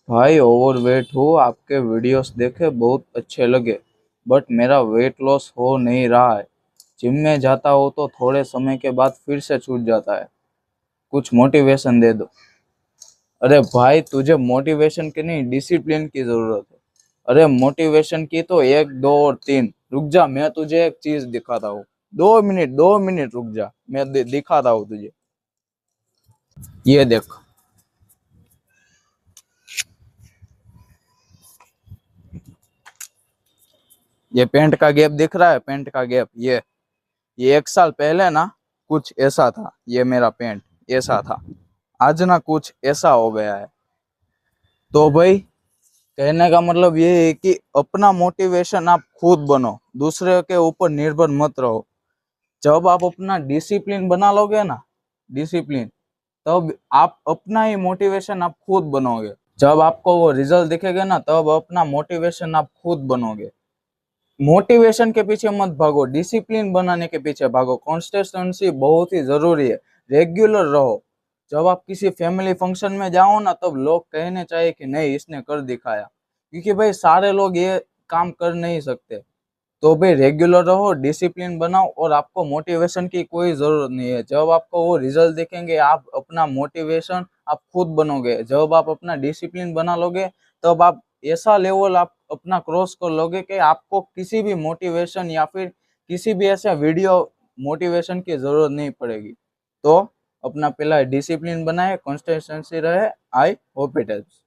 भाई ओवरवेट हूँ। आपके वीडियोस देखे बहुत अच्छे लगे, बट मेरा वेट लॉस हो नहीं रहा है। जिम में जाता हूँ तो थोड़े समय के बाद फिर से छूट जाता है। कुछ मोटिवेशन दे दो। अरे भाई, तुझे मोटिवेशन की नहीं, डिसिप्लिन की जरूरत है। अरे मोटिवेशन की तो एक, दो और तीन। रुक जा, मैं तुझे एक चीज दिखाता हूँ। 2 मिनट, 2 मिनट रुक जा, मैं दिखाता हूँ तुझे। ये देख। ये पेंट का गैप दिख रहा है, पेंट का गैप। ये 1 साल पहले ना कुछ ऐसा था। ये मेरा पेंट ऐसा था, आज ना कुछ ऐसा हो गया है। तो भाई, कहने का मतलब ये है कि अपना मोटिवेशन आप खुद बनो, दूसरे के ऊपर निर्भर मत रहो। जब आप अपना डिसिप्लिन बना लोगे ना, डिसिप्लिन, तब आप अपना ही मोटिवेशन आप खुद बनोगे। जब आपको वो रिजल्ट दिखेगा ना, तब अपना मोटिवेशन आप खुद बनोगे। मोटिवेशन के पीछे मत भागो, डिसिप्लिन बनाने के पीछे भागो। कंसिस्टेंसी बहुत ही जरूरी है। रेगुलर रहो। जब आप किसी फैमिली फंक्शन में जाओ ना, तब लोग कहने चाहिए कि नहीं, इसने कर दिखाया। क्योंकि भाई सारे लोग ये काम कर नहीं सकते। तो भाई रेगुलर रहो, डिसिप्लिन बनाओ, और आपको मोटिवेशन की कोई जरूरत नहीं है। जब आपको वो रिजल्ट दिखेंगे, आप अपना मोटिवेशन आप खुद बनोगे। जब आप अपना डिसिप्लिन बना लोगे, तब आप ऐसा लेवल आप अपना क्रॉस कर लोगे कि आपको किसी भी मोटिवेशन या फिर किसी भी ऐसा वीडियो मोटिवेशन की जरूरत नहीं पड़ेगी। तो अपना पहला डिसिप्लिन बनाए, कंसिस्टेंसी रहे। I hope it helps.